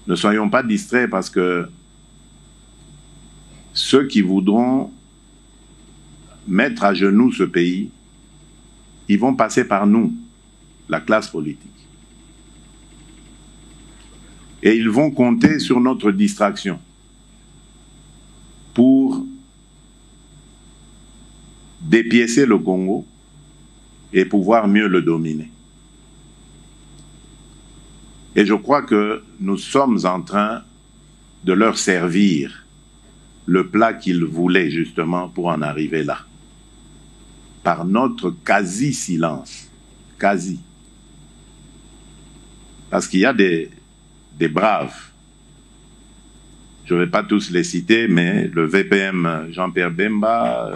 ne soyons pas distraits parce que ceux qui voudront mettre à genoux ce pays, ils vont passer par nous, la classe politique. Et ils vont compter sur notre distraction pour dépiécer le Congo et pouvoir mieux le dominer. Et je crois que nous sommes en train de leur servir le plat qu'ils voulaient justement pour en arriver là. Par notre quasi-silence. Quasi. Parce qu'il y a des braves. Je ne vais pas tous les citer, mais le VPM Jean-Pierre Bemba,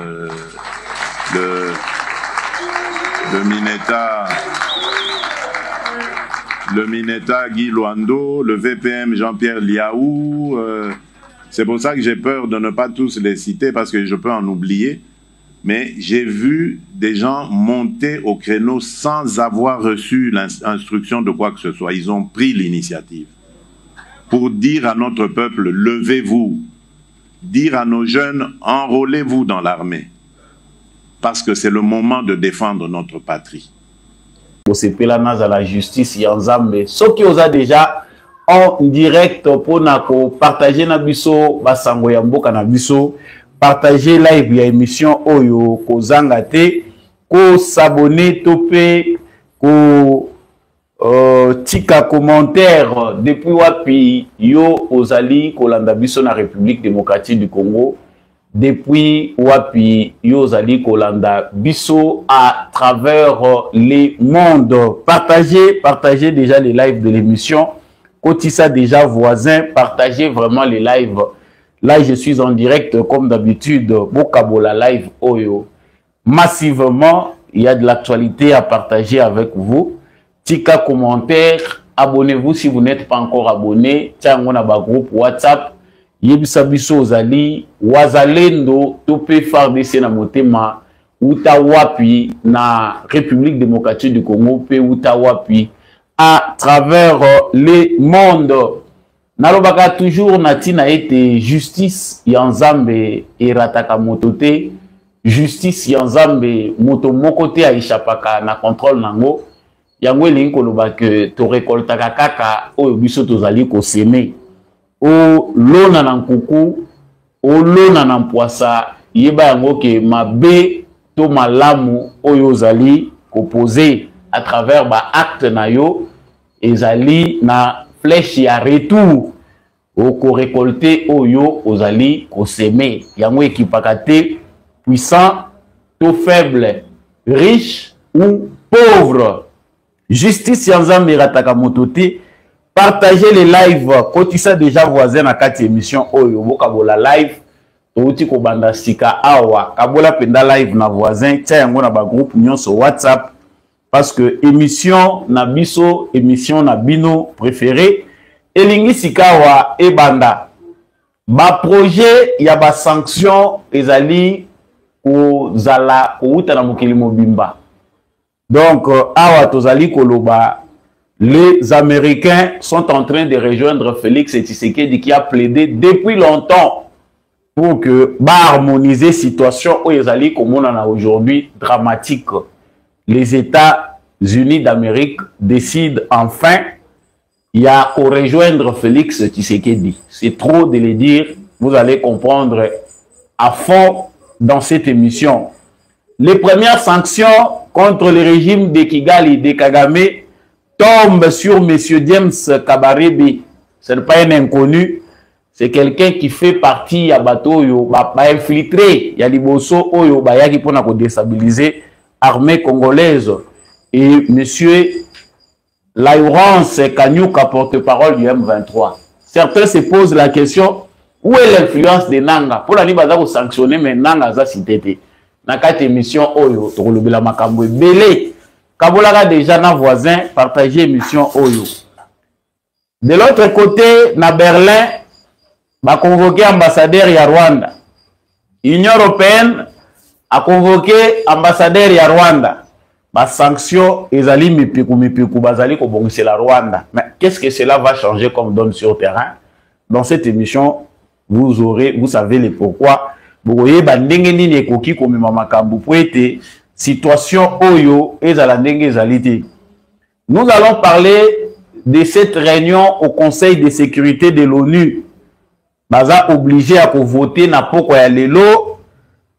le Mineta Guy Luando, le VPM Jean-Pierre Liaou. C'est pour ça que j'ai peur de ne pas tous les citer parce que je peux en oublier. Mais j'ai vu des gens monter au créneau sans avoir reçu l'instruction de quoi que ce soit. Ils ont pris l'initiative pour dire à notre peuple, levez-vous. Dire à nos jeunes, enrôlez-vous dans l'armée. Parce que c'est le moment de défendre notre patrie. C'est la justice, Yanzambe. Ce qui vous a déjà en direct pour partager na biso, basango yamboka na biso, partager live ya émission Oyo, ko zangate, ko s'abonner, topé, ko tika commentaire depuis wapi yo ozali kolanda biso na République démocratique du Congo. Depuis wapi yozali kolanda biso à travers les mondes. Partagez déjà les lives de l'émission. Kotissa déjà voisin, partagez vraiment les lives. Là, je suis en direct comme d'habitude. Bokabola live Oyo. Massivement, il y a de l'actualité à partager avec vous. Tika commentaire, abonnez-vous si vous n'êtes pas encore abonné. Tiens, on a un groupe WhatsApp. Yebisa biso ozali wazalendo tope FARDC na motema uta wapi na République démocratique du Congo pe uta wapi à travers les mondes. Nalobaka toujours natina ete justice yanzambe erataka motote, justice yanzambe moto mokote aishapaka na contrôle nango yango elingi koloba ke to récoltaka kaka oyo biso tozali ko semer. O lona na nkuku, o lona na mpoasa, yeba yango ke mabe to malamu oyo zali kopose à travers ba acte na yo, ezali na flèche ya retour o ko récolter oyo ozali ko semer. Yango ekipaka te puissant to faible, riche ou pauvre. Justice yanzambe rataka motote. Partagez les lives. Kotissa déjà voisin à 4 émissions. Oyo, bokabola live. Touti ko banda sika awa. Kabola penda live na voisin. Tiens, yango na ba groupe union sur WhatsApp. Parce que émission na biso, émission na bino préféré. Elingi sika wa e banda. Ba projet ya ba sanction ezali ko zala ko uta na mokili mobimba. Donc awa tozali koloba. Les Américains sont en train de rejoindre Félix Tshisekedi qui a plaidé depuis longtemps pour que harmoniser la situation où ils allaient comme on en a aujourd'hui dramatique. Les États-Unis d'Amérique décident enfin il y a qu'à rejoindre Félix Tshisekedi. C'est trop de le dire, vous allez comprendre à fond dans cette émission. Les premières sanctions contre le régime de Kigali, de Kagame, tombe sur M. James Kabarebe. Ce n'est pas un inconnu. C'est quelqu'un qui fait partie à bateau yo ba infiltré ya liboso oyo ba yaki pona ko déstabiliser armée congolaise. Et M. Laurence Kanyuka, porte-parole du M23. Certains se posent la question, où est l'influence de Nanga? Pour la libaza sanctionner mais Nanga za cité. Na 4 émissions oyo to lobela makambo belé. Kabolaka déjà na voisin partager émission Oyo. De l'autre côté, na Berlin, a convoqué ambassadeur ya Rwanda. Union européenne a convoqué ambassadeur ya Rwanda. Ba sanction ezali mipiku bazali ko bongisa la Rwanda. Mais qu'est-ce que cela va changer comme donne sur terrain? Dans cette émission, vous savez les pourquoi. Vous voyez, situation oyo ezalité. Nous allons parler de cette réunion au Conseil de sécurité de l'ONU. Baza obligé à voter na poko ya lelo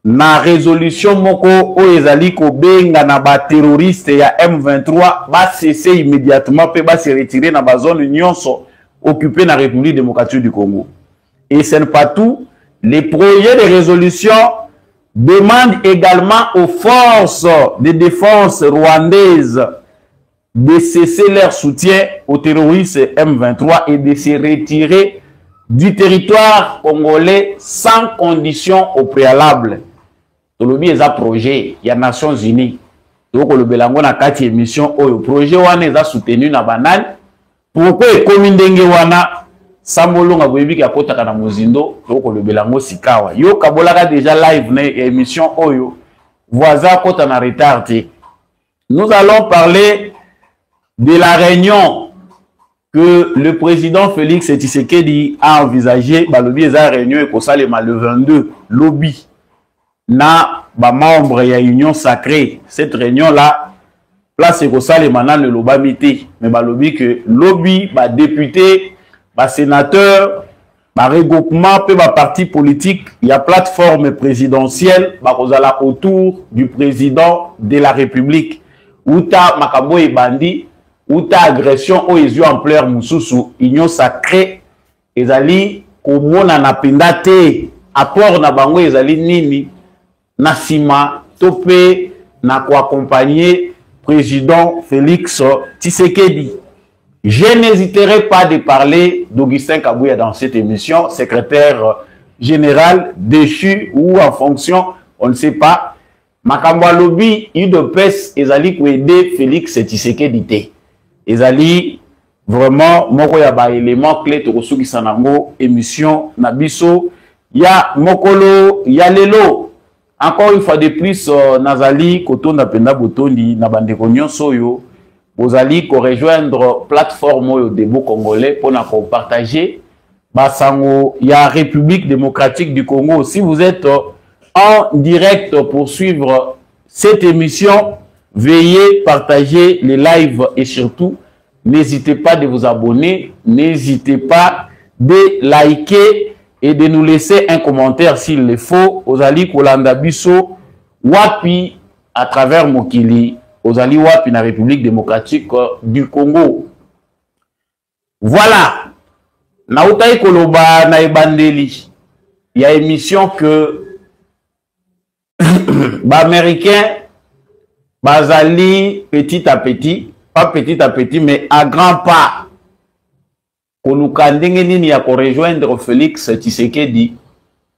na résolution moko o ezali ko benga na ba terroriste ya M23 ba cesser immédiatement pe ba se retirer na ba zone nyonso occupée na République démocratique du Congo. Et ce n'est pas tout, les projets de résolution demandent également aux forces de défense rwandaises de cesser leur soutien aux terroristes M23 et de se retirer du territoire congolais sans condition au préalable. Tolobi eza projet ya Nations Unies. Donc le belango na kati émission oyo projet wana eza soutenu na banani. Pourquoi ekomi ndenge wana sambolonga boyebi ka kotaka na mozindo donc le belango sikawa. Yo kabolaka déjà live na émission oyo voisin kota na retardé. Nous allons parler de la réunion que le président Félix Tshisekedi a envisagé, balobi eza réunion ekosalema le 22 lobby na ba membre ya union sacrée. Cette réunion là place ekosalema na le lobamité, mais balobi que lobby ba député, ba sénateur, ba regroupement pe ba parti politique, il y a plateforme présidentielle ba kozala autour du président de la République. Uta makambo e bandi ou ta agression ou ils ont ampleur mususu union sacrée ezali komona na pendate apport na bango ezali nini na sima topé na ko accompagner président Félix Tshisekedi. Je n'hésiterai pas de parler d'Augustin Kabouya dans cette émission, secrétaire général déchu ou en fonction, on ne sait pas. Makamba lobby UDPS ezali ko aider Félix Tshisekedi. Ezali vraiment moko ya ba élément clé to kosuki sanango émission na biso ya mokolo ya lelo. Encore une fois de plus nazali kotonda penda botondi na bandeko nyonso yo bozali ko rejoindre plateforme oyo Debout Congolais pour na ko partager basango ya République démocratique du Congo. Si vous êtes en direct pour suivre cette émission, veuillez partager les lives et surtout, n'hésitez pas de vous abonner, n'hésitez pas de liker et de nous laisser un commentaire s'il le faut. Ozali Kolanda Biso, Wapi à travers Mokili, Ozali Wapi na République démocratique du Congo. Voilà. Naoutai Koloba na ebandeli. Il y a une émission que Américains bazali petit à petit, pas petit à petit, mais à grands pas. Kolukandenge nini ya ko rejoindre Félix Tshisekedi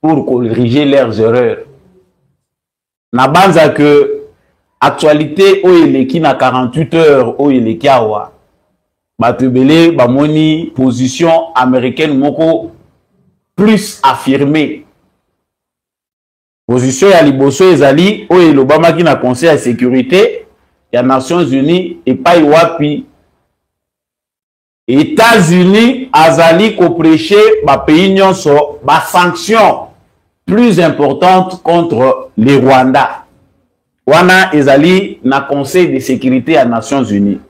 pour corriger leurs erreurs. Na banza que actualité oyeleki na 48 heures oyeleki awa. Batubele bamoni position américaine moko plus affirmée. Position ya liboso ezali oyo Obama qui na conseil de sécurité ya Nations Unies et pas wapi États-Unis azali ko prêcher ba pays nyonso ba sanctions plus importantes contre les Rwanda. Wana ezali na conseil de sécurité ya Nations Unies.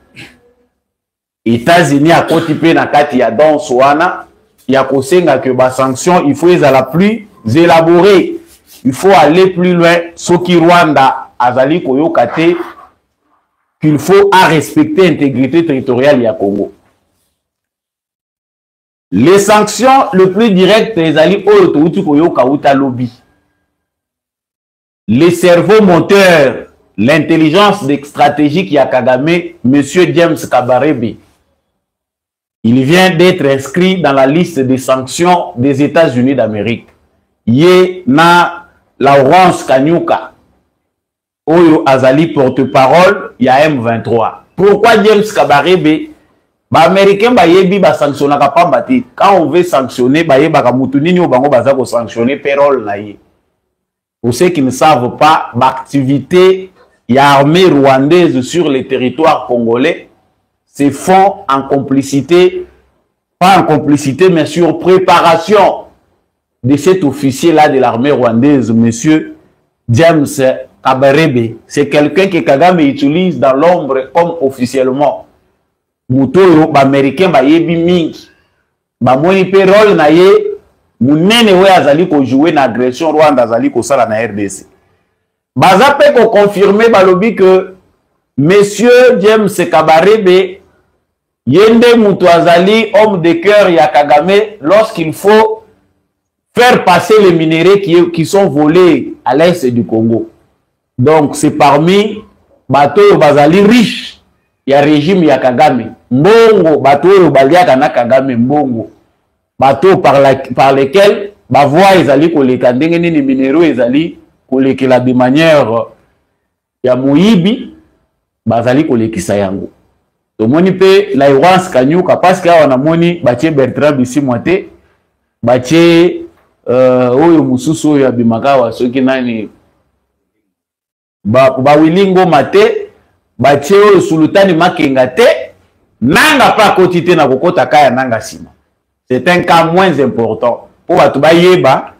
États-Unis a kotipé na kati ya dans wana ya kosenga que ba sanctions il faut ezala plus élaboré. Il faut aller plus loin. Ce qui Rwanda azali koyokate qu'il faut à respecter l'intégrité territoriale du Congo. Les sanctions le plus direct ezali oyo koyoka uta lobby. Les cerveaux moteurs, l'intelligence stratégique ya Kagame, monsieur James Kabarebe. Il vient d'être inscrit dans la liste des sanctions des États-Unis d'Amérique. Yé na Laurence Kanyuka, Oyo Azali porte-parole, il y a M23. Pourquoi James Kabarebe? Ba américain ba yebi ba sanctionner pas bati. Quand on veut sanctionner, ba yeba ka mutunini o bango baza ko sanctionner payroll na ye. Pour ceux qui ne savent pas, l'activité y a armée rwandaise sur le territoire congolais, se font en complicité, pas en complicité, mais sur préparation de cet officier-là de l'armée rwandaise, monsieur James Kabarebe. C'est quelqu'un que Kagame utilise dans l'ombre comme officiellement. Mutoyo, américain, ba yebi mingi. Ba moni pe rôle na ye, munene we azali ko jouer na agression Rwanda azali ko sala na RDC. Baza pe ko confirmer balobi que monsieur James Kabarebe yende mutu azali homme de cœur ya Kagame lorsqu'il faut faire passer les minéraux qui sont volés à l'est du Congo. Donc c'est parmi bateau bazali riche ya régime ya Kagame. Mbongo bateau baliaka na Kagame mbongo. Bateau par lesquels ba voie ezali koleka ndenge nini minéraux ezali kolekela de manière ya muibi bazali kolekisa yango. Tomoni pe la Laurence Kanyuka parce que wana moni batie Bertrand Bisimwate batie oyo mususu oyo abimakawa soki nani ba wilingo mate batie oyo Sultani Makenga te nanga pa kotite na kokota kaya nanga sima. C'est un cas moins important pour batu bayeba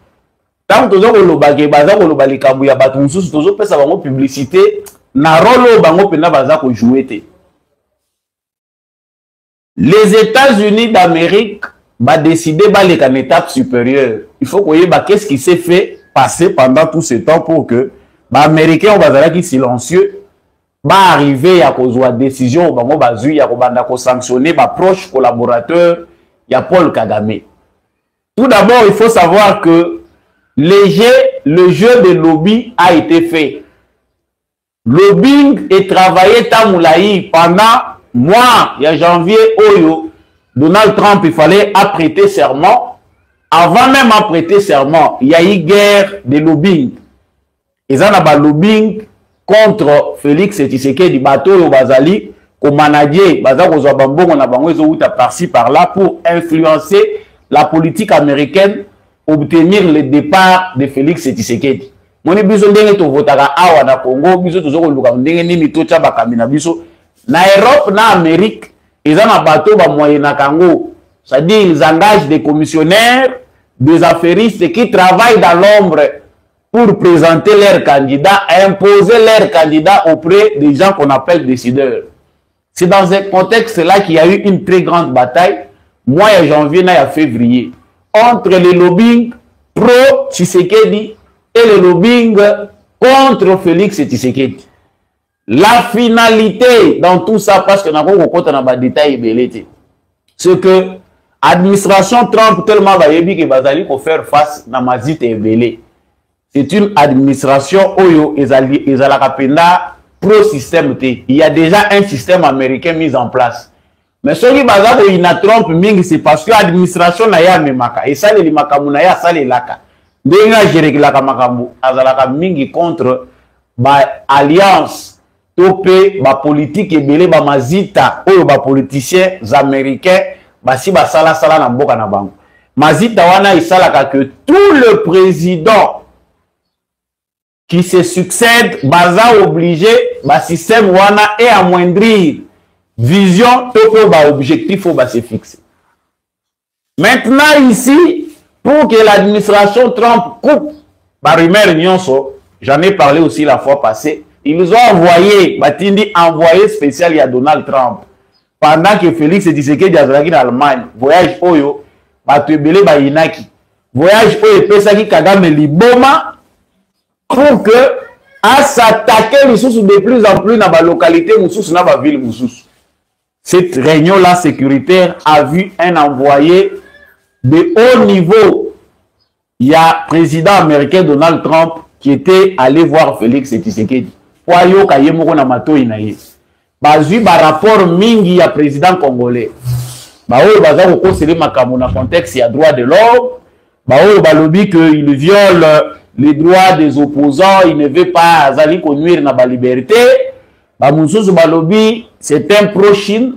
tant tozo koloba ke baza koloba likambu ya batu mususu tozo pesa bango publicité na rolo bango pena baza ko jouer te. Les États-Unis d'Amérique va décider d'aller en étape supérieure. Il faut qu'on y ait qu'est-ce qui s'est fait passer pendant tout ce temps pour que les Américains qui silencieux va arriver à cause de la décision à sanctionner les proches collaborateurs il y a Paul Kagame. Tout d'abord, il faut savoir que le jeu de lobby a été fait. Lobbying est travaillé tamoulaï pendant mois, il y a janvier, Oyo, Donald Trump, il fallait apprêter serment. Avant même d'apprêter serment, il y a eu guerre de lobbying. Ils ont un lobbying contre Félix Tshisekedi, bateau Bazali, comme manager, par-ci par-là pour influencer la politique américaine, obtenir le départ de Félix Tshisekedi. Moni biso ndenge to votaka awa na Congo, biso tozo ko luka ndenge nini to tshaba kamina biso. Na Europe, na Amérique, ils ont un bateau moyen Congo. C'est-à-dire ils engagent des commissionnaires, des affairistes qui travaillent dans l'ombre pour présenter leurs candidats, imposer leurs candidats auprès des gens qu'on appelle décideurs. C'est dans ce contexte-là qu'il y a eu une très grande bataille, mois de janvier et février, entre les lobbying pro-Tshisekedi et le lobbying contre Félix Tshisekedi. La finalité dans tout ça, parce que nous avons un détail, c'est que l'administration Trump tellement va y faire face à Mazite et Belé. C'est une administration où ils ont pro-système. Il y a déjà un système américain mis en place. Mais ce qui est a Trump, c'est parce que l'administration n'a pas de et ça, les makamu n'a pas de laka. Déjà, j'ai réglé la makamu, mingi contre l'alliance. Topé, ba politique ebele ba mazita oyo ba politiciens américains basi ba sala na mboka na bango. Mazita wana isalaka que tout le président qui se succède baza obligé ba système wana et amoindrir vision toko ba objectif ba se fixer. Maintenant ici pour que l'administration Trump coupe ba rumeur nyonso, j'en ai parlé aussi la fois passée. Ils nous ont envoyé, Batindi envoyé spécial à Donald Trump. Pendant que Félix Tshisekedi azalaki en Allemagne, voyage Oyo, Batubele Bayinaki. Voyage Oyo, Pesaki Kagame Liboma, pour que, à s'attaquer de plus en plus dans la localité, dans la ville. Cette réunion-là sécuritaire a vu un envoyé de haut niveau. Il y a le président américain Donald Trump qui était allé voir Félix Tshisekedi. Wayo kayemoko na matoi na ye. Bazui ba rapport mingi ya président congolais. Ba oyo baza ko conseiller makambo na contexte ya droit de l'homme. Ba oyo ba lobby que il viole les droits des opposants, il ne veut pas azali ko nuire na ba liberté. Ba mususu ba lobby c'est un pro-Chine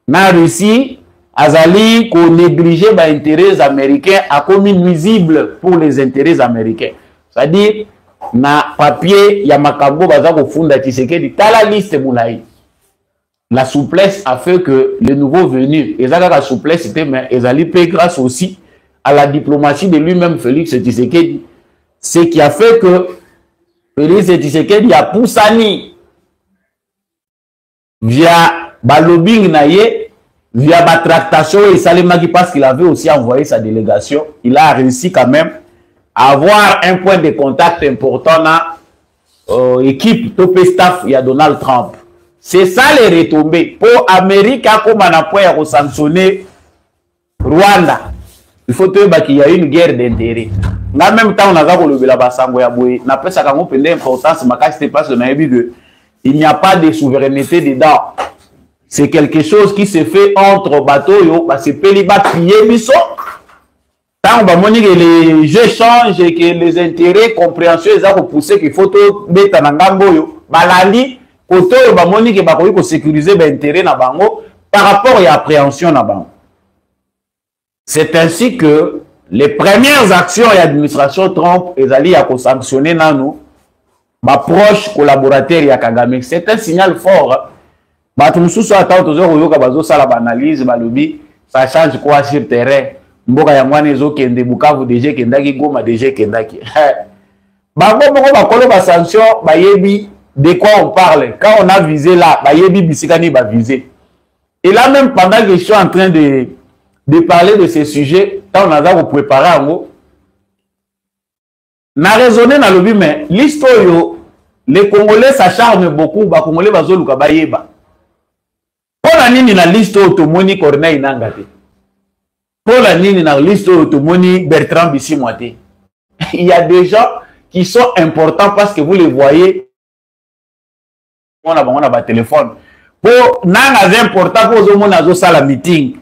na Russie azali ko négliger ba intérêts américains a commis nuisible pour les intérêts américains. C'est-à-dire na papier ya makambo baza ko funda Tshisekedi tala liste mulai la souplesse a fait que les nouveaux venus, la souplesse était, mais grâce aussi à la diplomatie de lui-même, Félix Tshisekedi. Ce qui a fait que Félix Tshisekedi a poussani via lobbying naye, via la tractation et Salemaki parce qu'il avait aussi envoyé sa délégation. Il a réussi quand même à avoir un point de contact important dans l'équipe top staff il y a Donald Trump. C'est ça les retombées. Pour l'Amérique, comme on a point sanctionner Rwanda, il faut qu'il y a une guerre d'intérêt. En même temps, on a il n'y a pas de souveraineté dedans. C'est quelque chose qui se fait entre bateaux, c'est Pélibat pied biso. Tant que les jeux changent et que les intérêts, compréhension, ils ont repoussé qu'il faut tout mettre en gambo. Balali, koto bamoni ke bakoki ko sécuriser l'intérêt na bango par rapport à l'appréhension na bango. C'est ainsi que les premières actions et l'administration Trump ils allaient à sanctionner nano ma proche collaborateur ya Kagame. C'est un signal fort. Batumsusu ata toujours yoka bazo sala analyse balobi ça change quoi sur terrain. Mboka ya mwana ezo kende Bukavu DG kendaki Goma DG kendaki. Bango moko bakolo ba sanction bayebi de quoi on parle. Quand on a visé là, bayebi bisikani ba visé. Et là même pendant que je suis en train de parler de ces sujets, quand on a préparé en gros, na raisonné na lobi mais l'histoire les Congolais s'acharnent beaucoup, ba Congolais bazoluka bayeba. Pour la nini na liste automoni Corneille Nangate. Pour la nini na liste automoni Bertrand Bisimwate. Il y a des gens qui sont importants parce que vous les voyez. On a téléphone. Pour nanga c'est important pour aux gens à la meeting.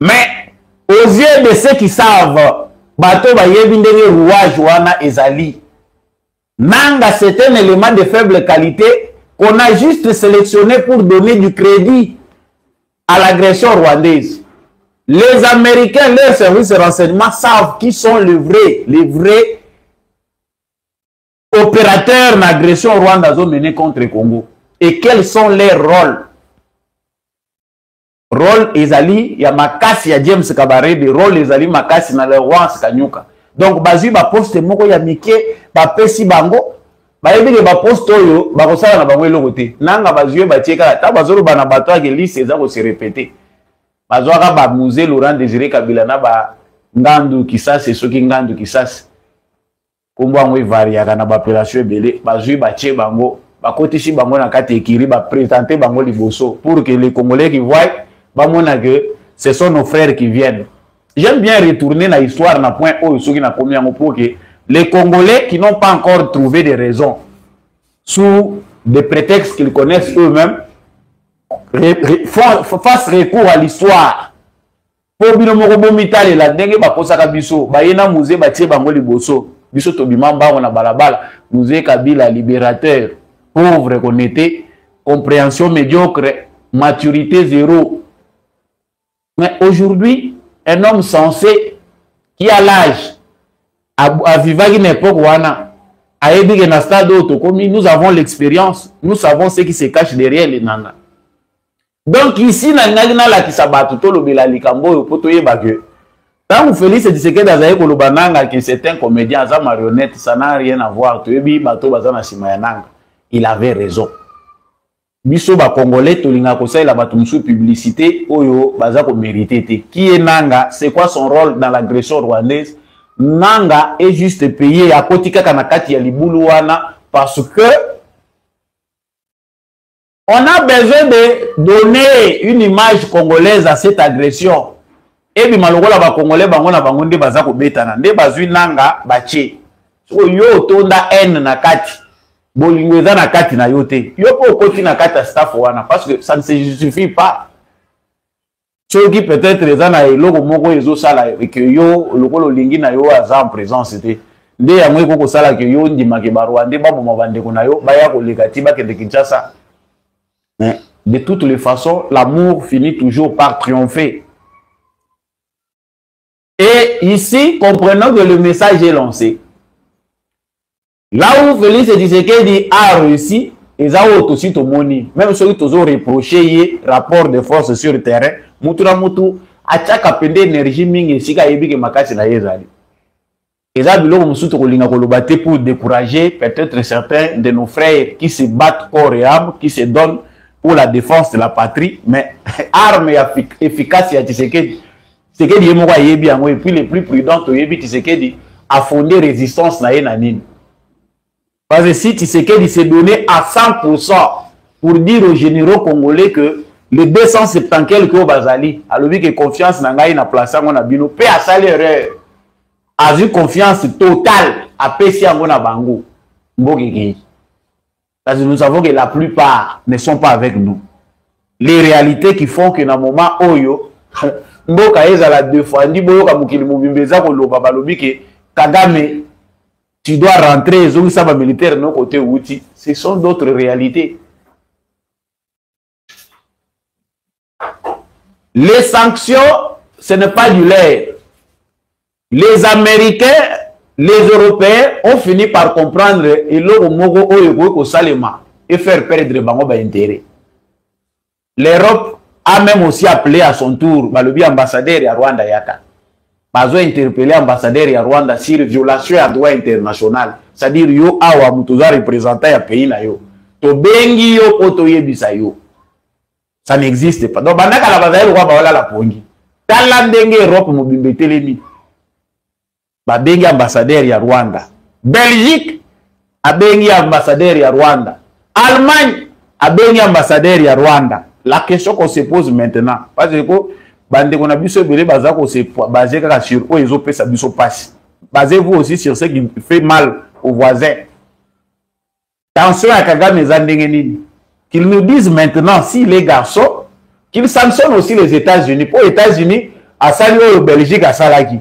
Mais aux yeux de ceux qui savent, bateau ba yebindenge rouage wana ezali. Nanga c'est un élément de faible qualité qu'on a juste sélectionné pour donner du crédit à l'agression rwandaise. Les Américains, leurs services de renseignement savent qui sont les vrais opérateurs d'agression rwandaise menée contre le Congo. Et quels sont leurs rôles? Rôle ezali, il y a Makasi, il y a James Kabaré, des rôles ezali Makasi dans le roi Kanyuka. Donc, bazu ba poste moko ya mike, ba pesi bango, ba yebi ke ba poste oyo, ba kosala na bango eloko te. Nanga bazu ba tieka, ta bazolo bana bato ke liste eza ko se répéter. Bazo ka ba musée Laurent Désiré Kabila na ba ngandu kisasi soki ngandu kisasi. Kombo ngo variaka na ba opération belé, bazu ba tie bango, ba kotisi bango na kati ekiri ba présenter bango liboso pour que les Congolais qui voient ba mona que ce sont nos frères qui viennent. J'aime bien retourner dans l'histoire na point où ceux na combien pour que les Congolais qui n'ont pas encore trouvé des raisons sous des prétextes qu'ils connaissent eux-mêmes fassent recours à l'histoire. Pour binomoko bomitale la ndenge ba kosaka biso ba yena musée ba tie bango liboso biso to bimamba on a balabala musée Kabila libérateur pauvre qu'on était compréhension médiocre maturité zéro. Mais aujourd'hui, un homme sensé qui a l'âge à vivre une époque où nous avons l'expérience, nous savons ce qui se cache derrière les nanas. Donc ici, quand vous Félix Tshisekedi que c'est un comédien, un marionnette, ça n'a rien à voir. Il avait raison. Biso ba Congolais tolinga kosai la batumsu publicité oyo baza ko mérité te. Qui est Nanga? C'est quoi son rôle dans l'agression rwandaise? Nanga est juste payé à kotika kanakati ya libulu wana parce que on a besoin de donner une image congolaise à cette agression. Et bi malokola ba Congolais bango na bango nde baza ko betana nde bazui Nanga bache. So yo tonda en na kati. Bolingweza na kati na yote. Yopo koti na kati staff wana parce que ça ne se justifie pas. Ceux qui peut-être les ana eloko moko ezo sala et que yo lokolo lingi na yo aza en présence c'était. Nde ya mwe koko sala que yo ndima ke barwande babo mabande kuna yo baya ko legati ba ke de Kinshasa. Mais de toutes les façons, l'amour finit toujours par triompher. Et ici, comprenons que le message est lancé. Là où Félix Tshisekedi a réussi, Et ça, aussi, tout le monde, même ceux qui ont reproché rapport de force sur le terrain, Moutoura Moutou, à chaque appel d'énergie, mingi, si ka yebi ke makasi na yezali. Et ça, bilo, moussou, pour décourager peut-être certains de nos frères qui se battent corps et âme, qui se donnent pour la défense de la patrie, mais armes efficaces, il y a Tshisekedi. Tshisekedi est mort yebi, et puis les plus prudents, yebi Tshisekedi a fondé résistance na yenanine. Parce que si Tshisekedi s'est donné à 100% pour dire aux généraux congolais que les 270 quelques bazali, alors que confiance n'a pas place à mon abino, paix à salaire, a eu confiance totale à PC à mon abango. Parce que nous savons que la plupart ne sont pas avec nous. Les réalités qui font que dans le moment où Mboka ezala défendu, Boyoka Mukili Mubimbeza Koloba Balobi que Kagame, tu dois rentrer, les hommes militaires de nos côtés, ce sont d'autres réalités. Les sanctions, ce n'est pas du lait. Les Américains, les Européens ont fini par comprendre et faire perdre l'intérêt. L'Europe a même aussi appelé à son tour le ambassadeur à Rwanda Yaka. Ils ont interpellé l'ambassadeur à Rwanda sur violation à droit international. C'est-à-dire yo awa mutuza représentant ya pays na yo. To bengi yo poto yebisa yo. Ça n'existe pas. Donc bandaka la bazali kwa bawala la pongi. Tala ndenge Europe mobimbe telemi. Ba bengi ambassadeur ya Rwanda. Belgique a bengi ambassadeur ya Rwanda. Allemagne a bengi ambassadeur ya Rwanda. La question qu'on se pose maintenant, parce que bande qu'on a vu ce belé basé sur eux ils ont fait ça biso passe. Basez-vous aussi sur ce qui fait mal aux voisins. Attention à Kagame Zandengeni, qu'ils nous disent maintenant si les garçons, qu'ils sanctionnent aussi les États-Unis. Pour les États-Unis, à saluer au Belgique, à Salaki.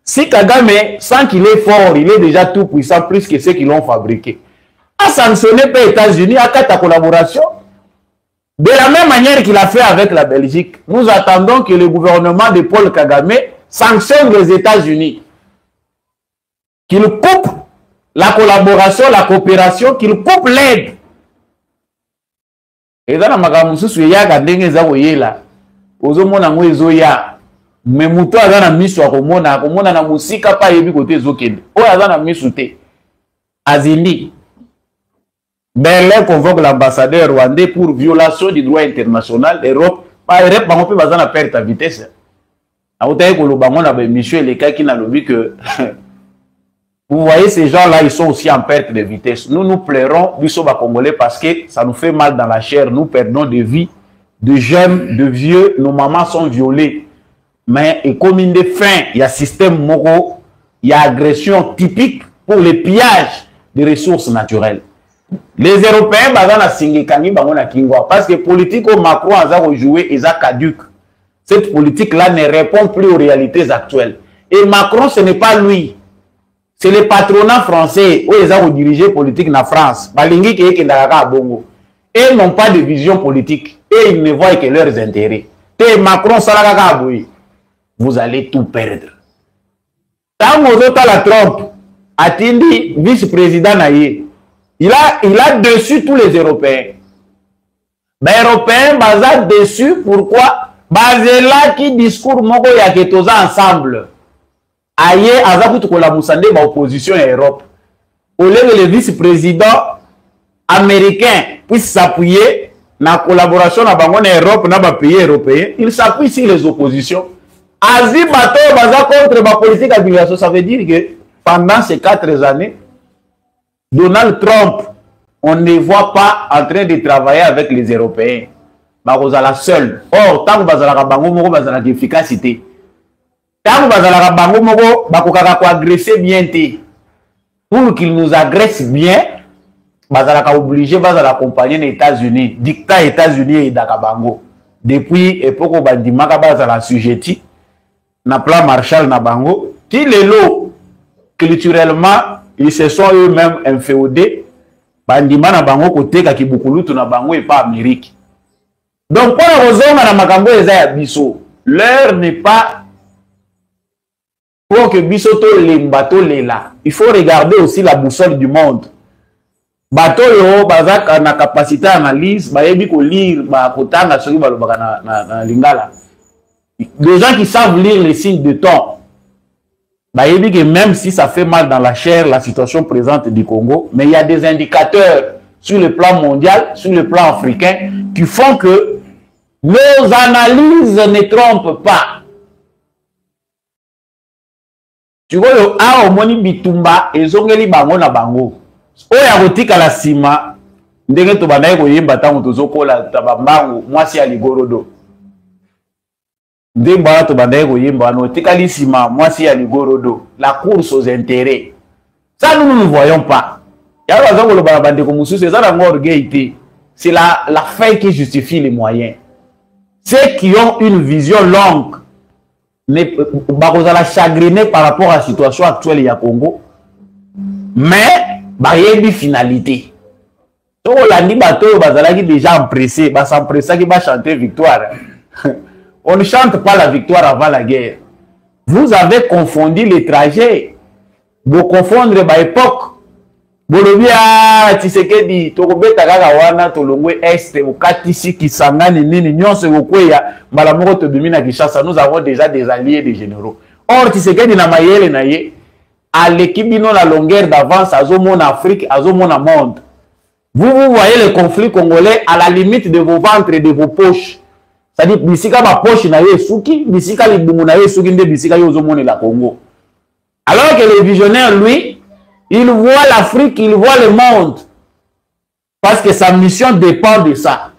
Si Kagame, sans qu'il est fort, il est déjà tout puissant, plus que ceux qui l'ont fabriqué. À sanctionner les États-Unis, à ta collaboration. De la même manière qu'il a fait avec la Belgique, nous attendons que le gouvernement de Paul Kagame sanctionne les États-Unis. Qu'il coupe la collaboration, la coopération, qu'il coupe l'aide. Et dans la magamusu suya kadenge za koyela. Ozo mona ngwezo ya. Mais muto azana miso akomona na musika pa yebi kote zokende. Oyo azana miso te. Azindi. Berlin convoque l'ambassadeur rwandais pour violation du droit international. L'Europe, pas Europe, on peut pas perdre ta vitesse. Vous voyez, ces gens-là, ils sont aussi en perte de vitesse. Nous, nous pleurons, nous sommes congolais parce que ça nous fait mal dans la chair. Nous perdons de vie, de jeunes, de vieux. Nos mamans sont violées. Mais et comme une des fins, il y a système moraux, il y a agression typique pour le pillage des ressources naturelles. Les Européens, parce que politique au Macron a joué et a caduque. Cette politique-là ne répond plus aux réalités actuelles. Et Macron, ce n'est pas lui. C'est le patronat français où ils ont dirigé politique en France. Et n'ont pas de vision politique. Et ils ne voient que leurs intérêts. Et Macron, vous allez tout perdre. Quand vous êtes à la trompe, Atindi, vice-président Naye, il a dessus tous les Européens. Mais les Européens, basés dessus, pourquoi? Basé là qui discours moko ya ketoza ensemble. Aye, azakutu kola musande ba opposition à Europe. Au lieu que le vice-président américain puisse s'appuyer dans la collaboration na bango na Europe na ba pays européens, il s'appuie sur les oppositions. Asie bato baza contre la politique d'immigration, ça veut dire que pendant ces 4 années, Donald Trump, on ne voit pas en train de travailler avec les Européens. Barozala seul. Or, tant que Bazala Bango Moko Bazala d'efficacité. Tant que Bazala Bango Moko Bakokaka ko agresser bien. Pour qu'il nous agresse bien, Bazala obligé Bazala accompagner les États-Unis. Dictat États-Unis et Dakabango. Depuis époque Bandimaka Bazala sujetti. Na plan Marshall na Bango. Qui les lots, culturellement, ils se sont eux-mêmes inféodés. Bandima na Bango côté Kakibukulutu na Bango et pas Amérique. Donc, pour la raison, l'heure n'est pas pour que Bissoto les bateaux les là. Il faut regarder aussi la boussole du monde. bato yo bazaka na capacité d'analyse bayebi ko lire ba kotanga soki balobaka na lingala. Les gens qui savent lire les signes de temps bayebi que même si ça fait mal dans la chair la situation présente du Congo, mais il y a des indicateurs sur le plan mondial, sur le plan africain qui font que nos analyses ne trompent pas. Tu vois, au moni bitumba ezongeli bango na bango. Oya kotika la sima ndenge to banaye ko yimba tango tozokola tabambangu mwasi ya ligorodo. Ndenge bana to banaye ko yimba no tikali sima mwasi ya ligorodo. La course aux intérêts. Ça nous ne voyons pas. Ya bazango lo bana bande ko mususu ça na ngorgueité. C'est la fin qui justifie les moyens. Ceux qui ont une vision longue la chagriner par rapport à la situation actuelle du Congo, mais il y a une finalité. Donc on dit que déjà empressé, s'empresser qui va chanter victoire. On ne chante pas la victoire avant la guerre. Vous avez confondu les trajets. Vous confondre l'époque. Bolobia Tshisekedi tokobeta kaka wana tolongwe est okatisi kisangani nini nyonso kokweya mbala moko tobimi na Kinshasa. Nous avons déjà des alliés des généraux. Or Tshisekedi na mayele na ye l'équipe bino la longueur d'avance azomona Afrique azomona monde. Vous voyez le conflit congolais à la limite de vos ventres et de vos poches. C'est-à-dire bisika ba poche na ye suki bisika libungu na ye suki nde bisika yo zomona la Congo. Alors que le visionnaire lui il voit l'Afrique, il voit le monde. Parce que sa mission dépend de ça.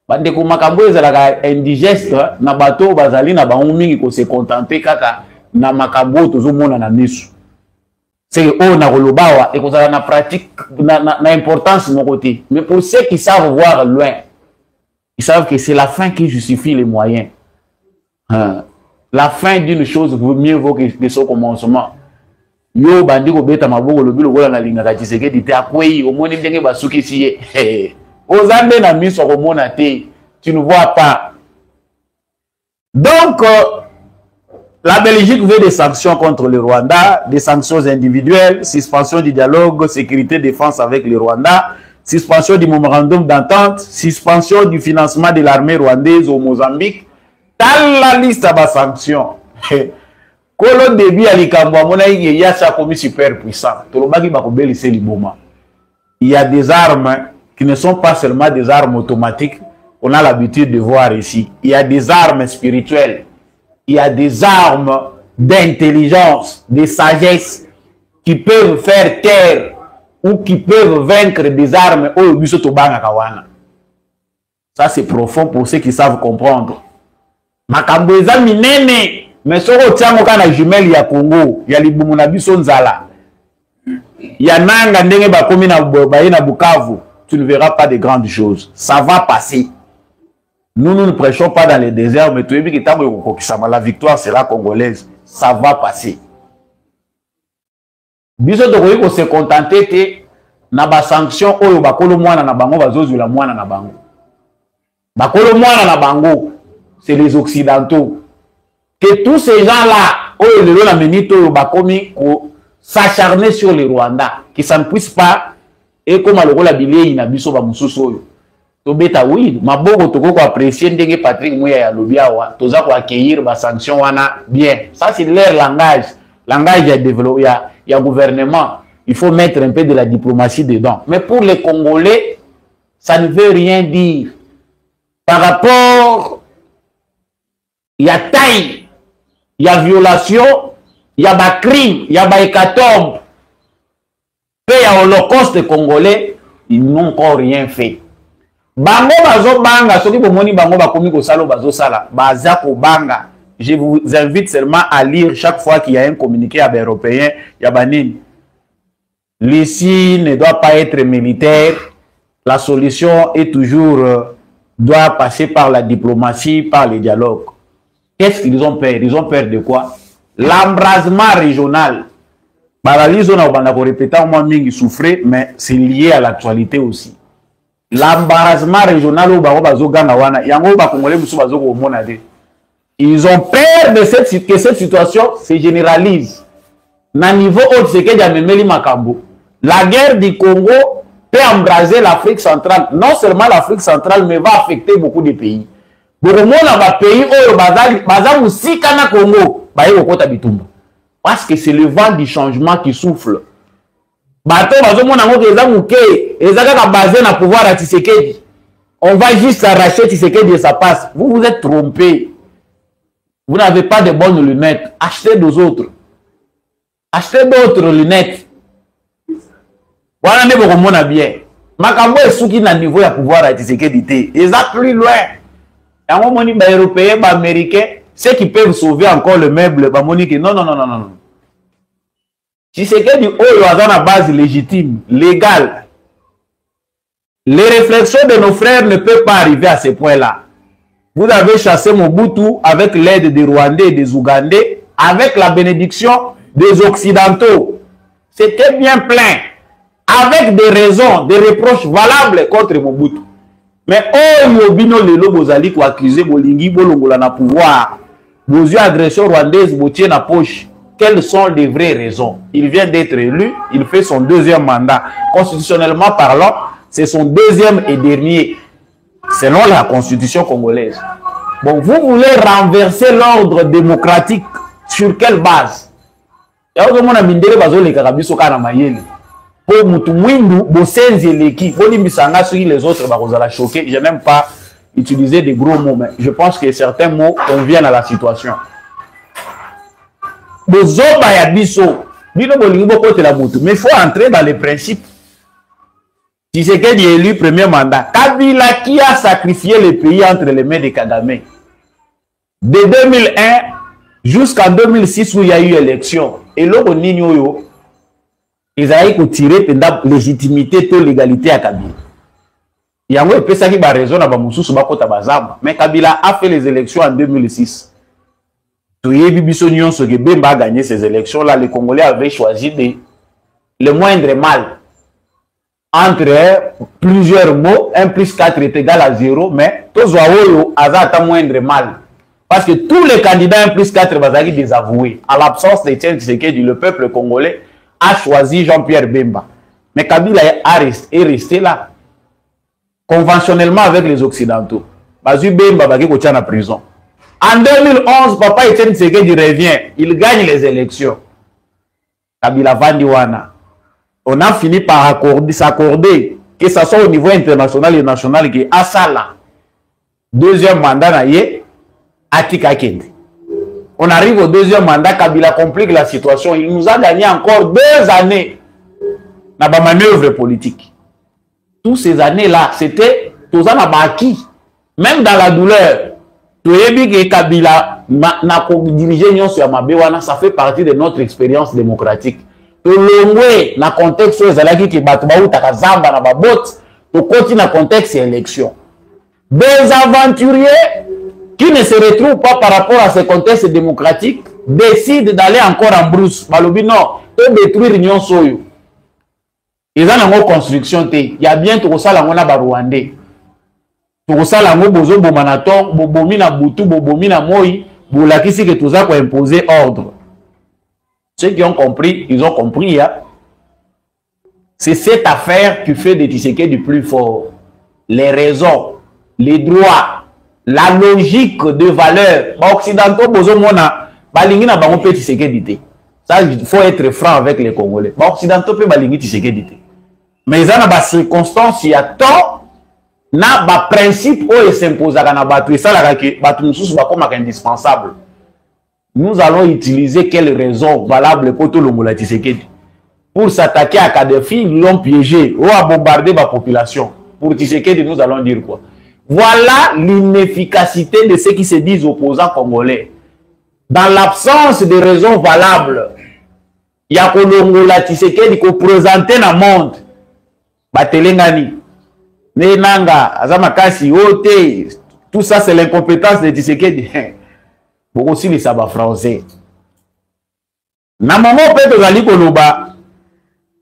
Bandeko makambo ezalaka indigeste na bato bazali na bango mingi ko se contenter kaka na makambo tozomona na misu. C'est on na kolobawa et kozala na pratique na importance mon côté. Mais pour ceux qui savent voir loin, ils savent que c'est la fin qui justifie les moyens. La fin d'une chose vaut mieux vaut que son commencement. Yo bandi ko beta maboko lobilo kola na linga Tshisekedi te akwei omoni ndenge basuki siye ozambe na miso komona te tu ne vois pas. Donc la Belgique veut des sanctions contre le Rwanda, des sanctions individuelles, suspension du dialogue sécurité défense avec le Rwanda, suspension du mémorandum d'entente, suspension du financement de l'armée rwandaise au Mozambique. Dans la liste à sanctions. Kolo début à l'Ikambo, il y a ça comme super puissant. Il y a des armes qui ne sont pas seulement des armes automatiques. On a l'habitude de voir ici. Il y a des armes spirituelles. Il y a des armes d'intelligence, de sagesse qui peuvent faire taire ou qui peuvent vaincre des armes. Ça c'est profond pour ceux qui savent comprendre. Makambo eza minene. Mais si on tient au jumelle ya Congo, ya libumu na biso nzala, ya nanga ndenge ba komi na Bukavu, tu ne verras pas de grandes choses. Ça va passer. Nous ne prêchons pas dans les déserts, mais tu es dit que la victoire sera congolaise. Ça va passer. Biso to ko se contenter te na ba sanction oyo bakolo mwana na bango bazozula mwana na bango. Bakolo mwana na bango, c'est les occidentaux. Que tous ces gens-là, s'acharner sur le Rwanda, que ça ne puisse pas, et comme la billet, il a mis sur la moussoso. Tobeta oui, ma bogo toko ko apprécier ndenge Patrick Mouya ya lobiawa, toza ko accueillir ba sanction wana bien. Ça c'est leur langage, langage ya développé, ya gouvernement. Il faut mettre un peu de la diplomatie dedans. Mais pour les Congolais, ça ne veut rien dire. Par rapport, il y a taille. Il y a violation, il y a des crimes, il y a des hécatombes. Il y a l'Holocauste congolais, ils n'ont encore rien fait. Bango bazo banga, soki bomoni bango bakomi ko salo bazo sala, bazako banga. Je vous invite seulement à lire chaque fois qu'il y a un communiqué à Européen, il y a banine. L'ici ne doit pas être militaire. La solution est toujours doit passer par la diplomatie, par le dialogue. Qu'est-ce qu'ils ont peur? Ils ont peur de quoi? L'embrasement régional. Baralis, on a répété au moins mingi souffrait, mais c'est lié à l'actualité aussi. L'embrasement régional au Baro Bazo Gangawana, Yango Bakongolais Bazo Monade. Ils ont peur de que cette situation se généralise. Na niveau haut, c'est que Yamemeli Makambo. La guerre du Congo peut embraser l'Afrique centrale. Non seulement l'Afrique centrale, mais va affecter beaucoup de pays. Beaucoup de pays où si Kana Congo, parce que c'est le vent du changement qui souffle. On va juste arracher Tshisekedi de sa passe. Vous vous êtes trompé. Vous n'avez pas de bonnes lunettes. Achetez deux autres. Achetez d'autres lunettes. Voilà, ne vous remonte bien. Makambo est sous qui n'a niveau à pouvoir à Tshisekedi. Ils ont plus loin. Et à un moment, les Européens, les Américains, ceux qui peuvent sauver encore le meuble, non, non, non, non, non. Tshisekedi, il a une base légitime, légale. Les réflexions de nos frères ne peuvent pas arriver à ce point-là. Vous avez chassé Mobutu avec l'aide des Rwandais et des Ougandais, avec la bénédiction des Occidentaux. C'était bien plein, avec des raisons, des reproches valables contre Mobutu. Mais oh, Yobino Lelo Bozali qui accusé Bolingi Bolongola na pouvoir, vos yeux agression rwandaise, Botier na poche. Quelles sont les vraies raisons? Il vient d'être élu, il fait son deuxième mandat. Constitutionnellement parlant, c'est son deuxième et dernier, selon la constitution congolaise. Bon, vous voulez renverser l'ordre démocratique sur quelle base? Je n'aime pas utiliser des gros mots, mais je pense que certains mots conviennent à la situation. Mais il faut entrer dans les principes. Si c'est qu'il est élu premier mandat, Kabila qui a sacrifié le pays entre les mains de Kagame. De 2001 jusqu'en 2006 où il y a eu élection. Et là, ils ont tiré la légitimité et l'égalité à Kabila. Il y a un peu ça qui a raison à Bamoussou, mais Kabila a fait les élections en 2006. Bemba a gagné ces élections-là. Les Congolais avaient choisi le moindre mal. Entre plusieurs mots, 1 plus 4 est égal à 0, mais tous les moindre mal. Parce que tous les candidats 1 plus 4 vont être désavoués. À l'absence de Etienne Tshisekedi, le peuple congolais a choisi Jean-Pierre Bemba. Mais Kabila est resté là. Conventionnellement avec les Occidentaux. Bazu Bemba va être en prison. En 2011, Papa Etienne Tshisekedi revient. Il gagne les élections. Kabila Vandiwana. On a fini par s'accorder, que ce soit au niveau international et national, que Asala, deuxième mandat, Atika Kende. On arrive au deuxième mandat, Kabila complique la situation. Il nous a gagné encore 2 années dans la manœuvre politique. Toutes ces années-là, c'était tout ça n'a pas acquis. Même dans la douleur. Kabila n'a dirigé ça fait partie de notre expérience démocratique. Dans le contexte où les contexte élection. Des aventuriers qui ne se retrouvent pas par rapport à ce contexte démocratique décident d'aller encore en brousse. Balobi non, et détruire l'Union Soyo. Ils ont une construction. Il y a bien tout ça là, on a Rwandais. Tout ça là, on bozo bomanaton, bobomina butu, bobomina moi, boulakisi que tout ça pour imposer ordre. Ceux qui ont compris, ils ont compris. Hein? C'est cette affaire qui fait de Tshisekedi du plus fort. Les raisons, les droits, la logique de valeur. Occidentaux, bozomona, balingina bango pe Tshisekedi. Ça, il faut être franc avec les Congolais. Occidentaux pe balingi Tshisekedi. Mais il y a des circonstances, il y a tant. Na ba principe où s'impose à battre ça la que battre comme indispensable. Nous allons utiliser quelles raisons valables pour tout le monde pour s'attaquer à Kadhafi, ils l'ont piégé ou à bombarder la population. Pour Tshisekedi, nous allons dire quoi? Voilà l'inefficacité de ceux qui se disent opposants congolais. Dans l'absence de raisons valables, il y a Kolongola Tshisekedi qui présenter dans le monde. Batelengani. Nenanga, Azamakasi, Ote, tout ça c'est l'incompétence de Tshisekedi. Beaucoup aussi les sabbats français.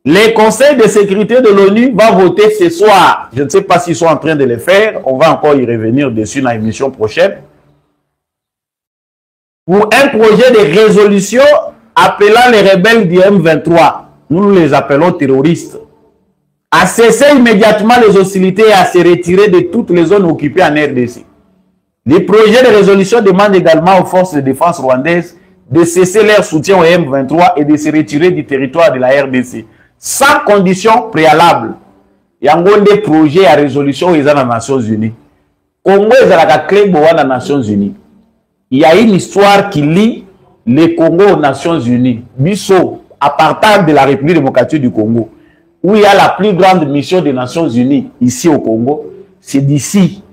Les conseils de sécurité de l'ONU vont voter ce soir. Je ne sais pas s'ils sont en train de le faire. On va encore y revenir dessus dans l'émission prochaine. Pour un projet de résolution appelant les rebelles du M23. Nous les appelons terroristes. à cesser immédiatement les hostilités et à se retirer de toutes les zones occupées en RDC. Les projets de résolution demandent également aux forces de défense rwandaises de cesser leur soutien au M23 et de se retirer du territoire de la RDC, sans condition préalable. Il y a des projets à résolution aux Nations Unies. Congo est à la clé des Nations Unies. Il y a une histoire qui lie le Congo aux Nations Unies. Bisso, à partir de la République démocratique du Congo, où il y a la plus grande mission des Nations Unies ici au Congo, c'est d'ici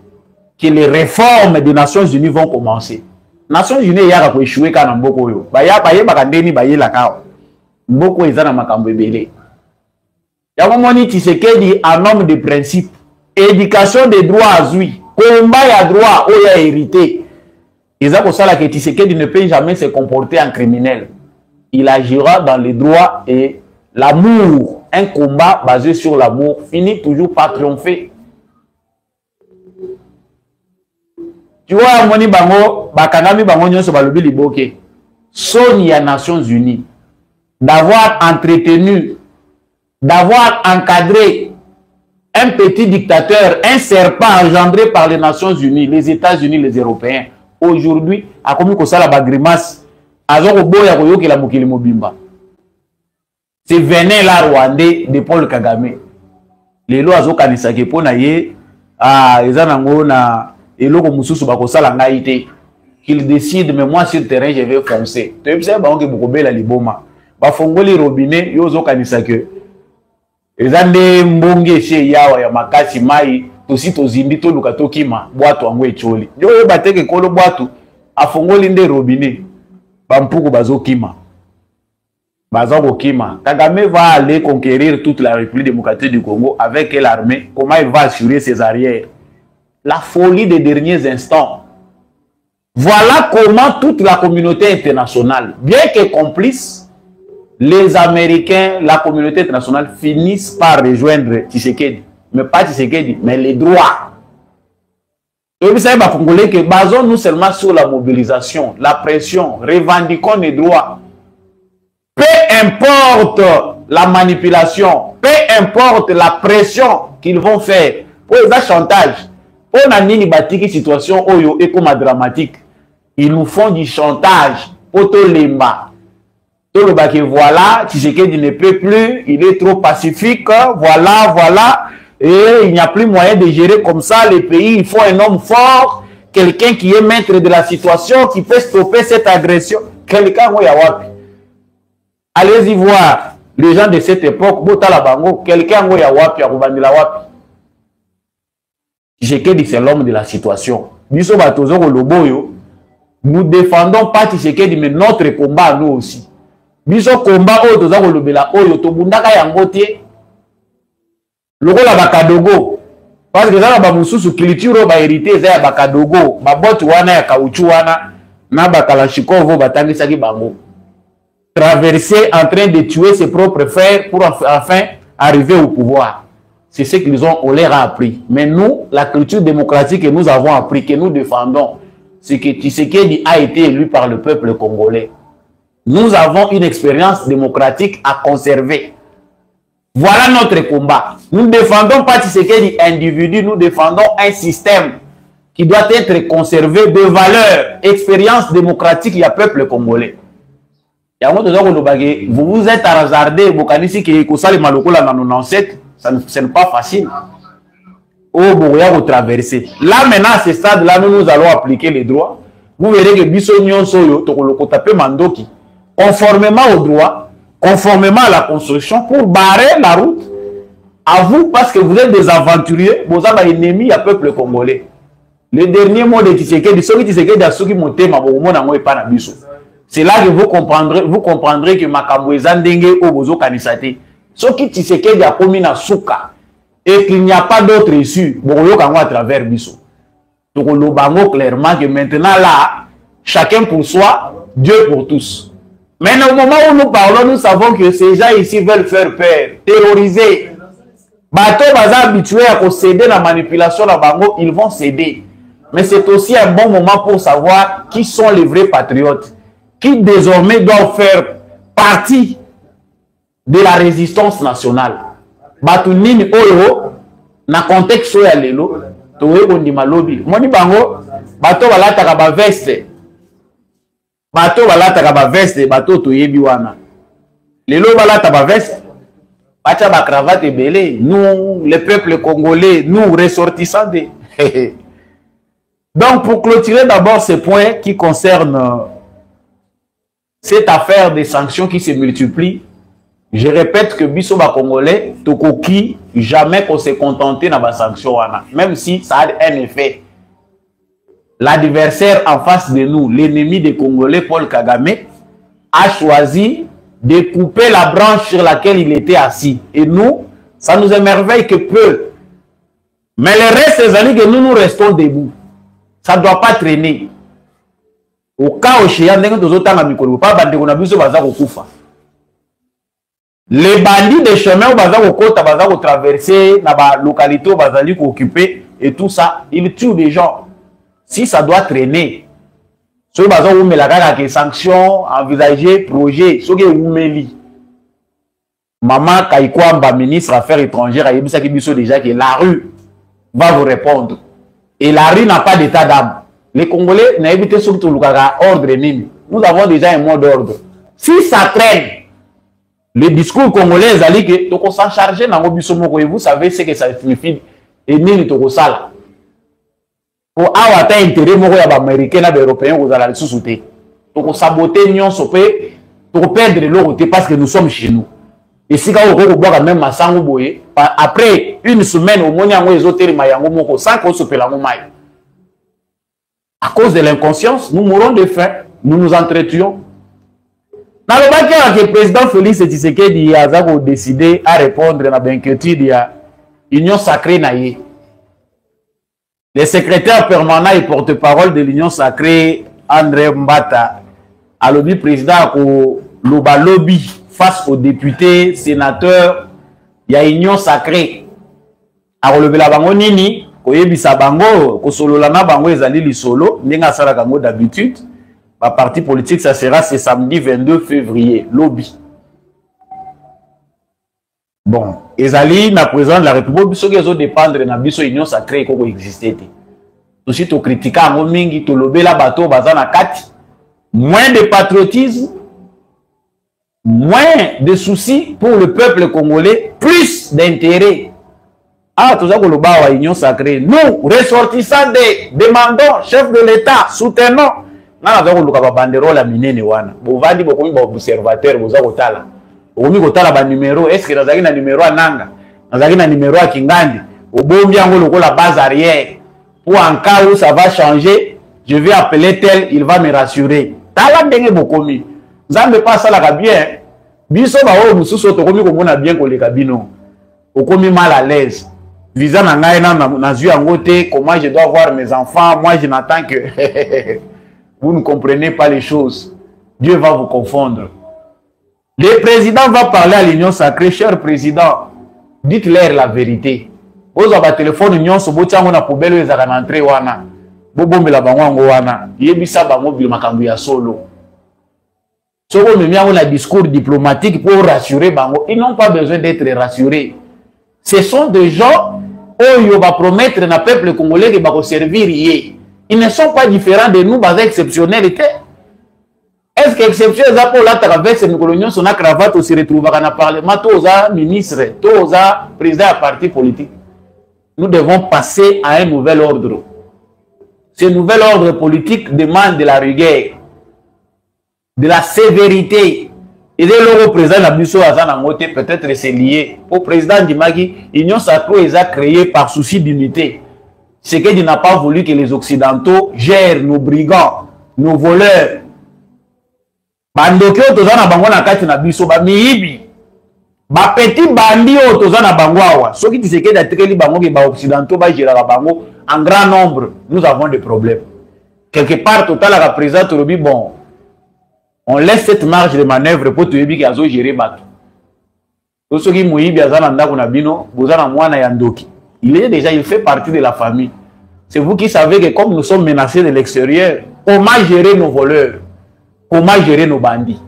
que les réformes des Nations Unies vont commencer. Nations Unies, il y a échoué quand on a yo. Baya bakandeni baye la kao. Mboko ezana makambo ebele. Ya momoni Tshisekedi un homme de principe. Éducation des droits à lui. Combat ya droit ou ya hérité. Eza ko sala que Tshisekedi ne peut jamais se comporter en criminel. Il agira dans les droits et l'amour. Un combat basé sur l'amour finit toujours par triompher. Tu vois, moni bango, bakangami bango nyonso balobi liboke. Soni à Nations Unies d'avoir entretenu, d'avoir encadré un petit dictateur, un serpent engendré par les Nations Unies, les États-Unis, les Européens. Aujourd'hui, a commis que ça la bagrimace, azoko boya koyoki la mokili mobimba. C'est venin la Rwandais de Paul Kagame. Les lois azoka nisake pona ye, ezanango na eloko mususu bakosala ngai te. Qu'il décide, mais moi sur le terrain, je vais foncer. Tu sais, bah, on est beaucoup belle à l'iboma. Bah, fongoli robinet, yozo kanisake. Ezande mbonge chez yawa ya makasi mai, tosi tozimbi to lukato kima, boato angwe choli. Yo bateke kolo boato, afongoli nde robinet. Bampuku bazo kima. Bazo kima. Kagame va aller conquérir toute la République démocratique du Congo avec l'armée. Comment il va assurer ses arrières? La folie des derniers instants. Voilà comment toute la communauté internationale, bien que complice, les Américains, la communauté internationale finissent par rejoindre Tshisekedi. Mais pas Tshisekedi, mais les droits. Et vous savez, Congolais, que basons-nous seulement sur la mobilisation, la pression, revendiquons les droits. Peu importe la manipulation, peu importe la pression qu'ils vont faire, pour les chantage, on a une situation dramatique. Ils nous font du chantage, autolemba. Tout le bac, voilà, Tshisekedi ne peut plus, il est trop pacifique, voilà, et il n'y a plus moyen de gérer comme ça les pays. Il faut un homme fort, quelqu'un qui est maître de la situation, qui peut stopper cette agression. Quelqu'un, allez-y voir les gens de cette époque, quelqu'un, Tshisekedi, c'est l'homme de la situation. Nous défendons pas Tshisekedi, mais notre combat, nous aussi. Biso combat oyo toza kolobela oyo tobundaka yango te lokola bakadogo parce que ça ba mususu culture ba hérité za ya bakadogo ba botte wana ya kauchu wana na bakalashikovo batangisaki bango traverser en train de tuer ses propres frères pour enfin arriver au pouvoir. C'est ce qu'ils ont, on leur a appris. Mais nous, la culture démocratique que nous avons appris, que nous défendons, c'est que Tshisekedi a été élu par le peuple congolais. Nous avons une expérience démocratique à conserver. Voilà notre combat. Nous ne défendons pas Tshisekedi individu, nous défendons un système qui doit être conservé de valeurs, expérience démocratique, il y a peuple congolais. Vous vous êtes hasardé, vous connaissez que Kosali Malokola dans 97, ce n'est pas facile. Oh, vous traverser. Là, maintenant, à ce stade-là, nous allons appliquer les droits. Vous verrez que Bissonyon Soyo, Tokoloko Tapé Mandoki, conformément aux droits, conformément à la construction, pour barrer la route à vous, parce que vous êtes des aventuriers, vous avez un ennemi à peuple congolais. Le dernier mot de Tshisekedi, ceux qui Tshisekedi a ceux qui montent, c'est là que vous comprendrez que Makambo Ezandenge au Bozo Kanisate. Ceux qui Tshisekedi a commis na souka et qu'il n'y a pas d'autre issue, bon, à travers Bissou. Donc, on le clairement que maintenant là, chacun pour soi, Dieu pour tous. Mais au moment où nous parlons, nous savons que ces gens ici veulent faire peur, terroriser. Bateau baza habitués à céder la manipulation la bango, ils vont céder. Mais c'est aussi un bon moment pour savoir qui sont les vrais patriotes, qui désormais doivent faire partie de la résistance nationale. batu nini oyo na contexte ya lelo toye kondima lobi moni bango bato balataka ba veste bato toyebi wana lelo balata ba veste bacha ba cravate belé nous le peuple congolais nous ressortissants de donc pour clôturer d'abord ce point qui concerne cette affaire des sanctions qui se multiplient. Je répète que biso ba congolais tokoki jamais qu'on se contenter na ba sanction wana même si ça a un effet. L'adversaire en face de nous, l'ennemi des Congolais Paul Kagame a choisi de couper la branche sur laquelle il était assis et nous ça nous émerveille que peu. Mais le reste des années que nous restons debout. Ça ne doit pas traîner. Au cas où chez Yandeng tozotanga mikolo pas bandeko na biso baza kokufa. Les bandits de chemin où baza kokota baza ko traverser na ba localité où bazali ko occuper et tout ça, ils tuent des gens. Si ça doit traîner. Ceux baza ou melaka que sanctions envisager projet, ceux qui umeli. Maman Kaikwamba ministre affaires étrangères a yebisa ki biso déjà que la rue va vous répondre. Et la rue n'a pas d'état d'âme. Les Congolais n'ont évité surtout l'ordre nini. Nous avons déjà un mot d'ordre. Si ça traîne, le discours congolais est allé que tu s'en charger dans le vous savez ce que ça signifie. Et nini tu sala. Pour avoir un intérêt, moi, les Américains et les Européens, vous allez sous-souter. Tu saboter l'union, tu perdre l'eau parce que nous sommes chez nous. Et si vous boire même ma sang après une semaine, au moins, les autres, sans qu'on se pèle à cause de l'inconscience, nous mourrons de faim, nous nous entretuons. Dans le cas que le président Félix Tshisekedi a décidé à répondre à l'inquiétude de l'Union sacrée naïe. Le secrétaire permanent et porte-parole de l'Union sacrée, André Mbata, a lobby président au lobby face aux députés, sénateurs, il y a Union sacrée. A relevé la bango nini, koyebisa bango, kosolola na bango ezali li solo, nenga sala kango d'habitude. Ma parti politique, ça sera ce samedi 22 février, lobby. Bon, ezali na président de la République, biso kezo dépendre na biso Union sacrée koko exister. Aussi to critiquer ngo mingi to lobela bato bazana kati. Moins de patriotisme, moins de soucis pour le peuple congolais, plus d'intérêt. Ah, tout ça que le bas Union sacrée. Nous, ressortissants demandons, chef de l'État, soutenons. Nous avons le banderole à minene wana. Vous allez beaucoup observateur, vous avez otala. Vous avez otala numéro. Est-ce que nous avons un numéro à Nanga? Nous avons un numéro à Kingandi. Au bon bien, vous la base arrière. Pour un cas où ça va changer, je vais appeler tel, il va me rassurer. Tala ndenge bokomi. Nzambe pas ça la bien. Biso ba o mususu to komi ko mona bien ko le kabino. Okomi mal à l'aise. Visa na ngai na zui yango te, comment je dois voir mes enfants, moi je n'attends que vous ne comprenez pas les choses. Dieu va vous confondre. Le président va parler à l'Union sacrée, cher président. Dites-leur la vérité. Vous avez un téléphone union so botiango na poubelle ezaka na entrée wana. Bobombela bango ngo wana. Yebisa bango bil makambu ya solo. Soko me miango na discours diplomatique pour rassurer bango. Ils n'ont pas besoin d'être rassurés. Ce sont des gens où va promettre na peuple congolais qui va servir hier. Ils ne sont pas différents de nous, basés exceptionnalité. Est-ce que exception est pour la traverse de l'Union, son cravate se retrouve dans le Parlement, tous les ministres, tous les présidents de partis politiques. Nous devons passer à un nouvel ordre. Ce nouvel ordre politique demande de la rigueur, de la sévérité. Et dès le président Nabiso Azanamote, peut-être c'est lié au président Dimagi, l'Union sacrée est créée par souci d'unité. C'est qu'il n'a pas voulu que les Occidentaux gèrent nos brigands, nos voleurs. Bandokyo tozana bango na kati na biso ba miyibi. Ba petit bandi o tozana bango awa. Soki tiseke da tekeli bango ke ba Occidentaux ba gérera bango en grand nombre, nous avons des problèmes. Quelque part total la président Tolobi bon. On laisse cette marge de manœuvre pour te dire qu'il gérer bateau. Soki moyibi azana ndako na bino, bozana mwana ya ndoki. Il fait partie de la famille. C'est vous qui savez que comme nous sommes menacés de l'extérieur, comment gérer nos voleurs? Comment gérer nos bandits?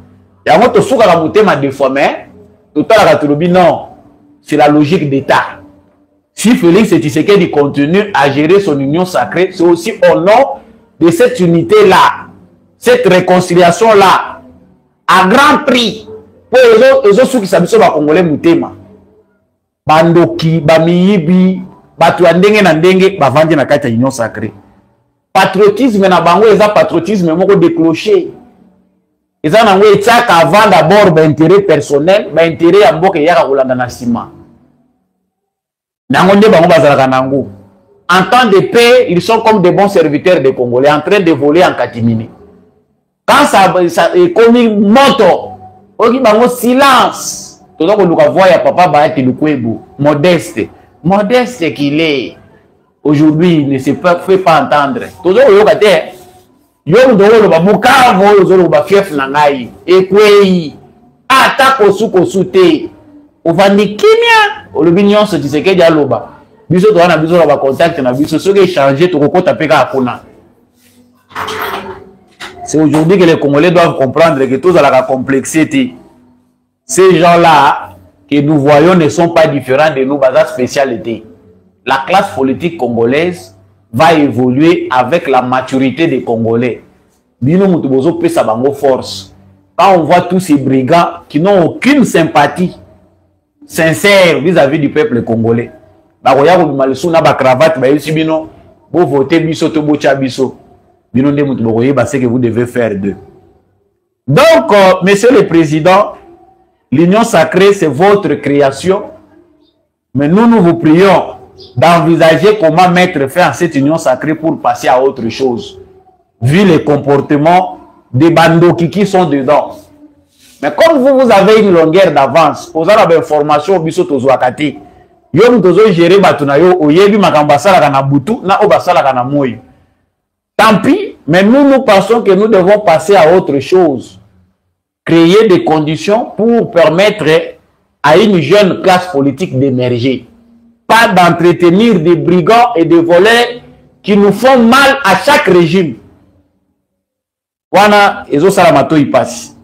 Et avant tout ça, la montée m'a déformé. Tout à l'heure, non. c'est la logique d'État. Si Félix Tshisekedi continue à gérer son union sacrée, c'est aussi au nom de cette unité-là, cette réconciliation-là, à grand prix, pour les autres qui s'habillent sur le Congolais Moutema. Bandoki, Bamiyibi, Batu Andenge Nandenge, Bavandi na kati ya union sacrée. Patriotisme na bango, eza patriotisme moko décloché. Eza nango etaka avant d'abord d'intérêt personnel, d'intérêt ya mboka yaka kolanda na sima. Nango nde bango bazalaka nango. En temps de paix, ils sont comme des bons serviteurs des Congolais en train de voler en catimini. Quand ça est comme moto, oki bango silence. Tout le monde voit ya papa Baati Lukwebo, modeste. Modeste qu'il est. Aujourd'hui, il ne se fait pas entendre. Tout le monde voit yo ndolo ba mukavo yo ba fief na ngai ekwei ata kosu te ovandi kimia olubinyon so Tshisekedi aloba biso to wana biso ba contact na biso soki échanger to kokota peka akona. C'est aujourd'hui que les Congolais doivent comprendre que tous à la complexité. Ces gens-là que nous voyons ne sont pas différents de nous, basa spécialité. La classe politique congolaise va évoluer avec la maturité des Congolais. Bino Mutubozo peut sa bango force. Quand on voit tous ces brigands qui n'ont aucune sympathie sincère vis-à-vis du peuple congolais. Baroya ko bimalsu na ba cravate ba yesi bino bo voter biso to bo cha biso. Bino nde Mutuboye ba ce que vous devez faire d'eux. Donc monsieur le président, l'union sacrée c'est votre création. Mais nous vous prions d'envisager comment mettre fin à cette union sacrée pour passer à autre chose, vu les comportements des bandoki qui sont dedans. Mais comme vous avez une longueur d'avance, vous avez information biso tozwakati. Yo mtozo gérer batunayo oyebi makambasala kana butu na obasala kana moyo. Tant pis, mais nous pensons que nous devons passer à autre chose. Créer des conditions pour permettre à une jeune classe politique d'émerger. Pas d'entretenir des brigands et des voleurs qui nous font mal à chaque régime. Wana ezo salamato y passe.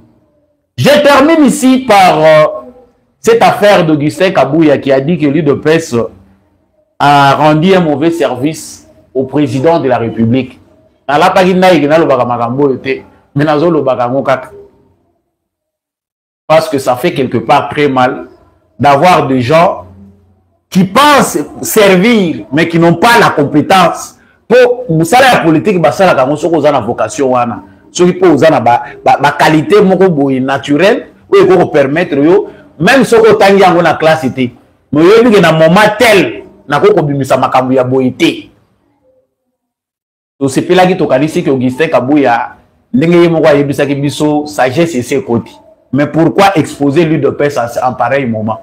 Je termine ici par cette affaire d'Augustin Kabouya qui a dit que l'UDPS a rendu un mauvais service au président de la République. Parce que ça fait quelque part très mal d'avoir des gens qui pensent servir, mais qui n'ont pas la compétence. Pour la politique, basala kango soko za na vocation wana. Soki po za na ba qualité moko boye naturelle, ou eko permettre yo même soko tangi yango na classe été. Mais yo bi na moment tel na ko bimisa makambu ya boité. To c'est pela ki to kanisi que Augustin Kabouya ndenge moko ayebisa ki biso sagesse et ses côtés. Mais pourquoi exposer l'UDPS en pareil moment?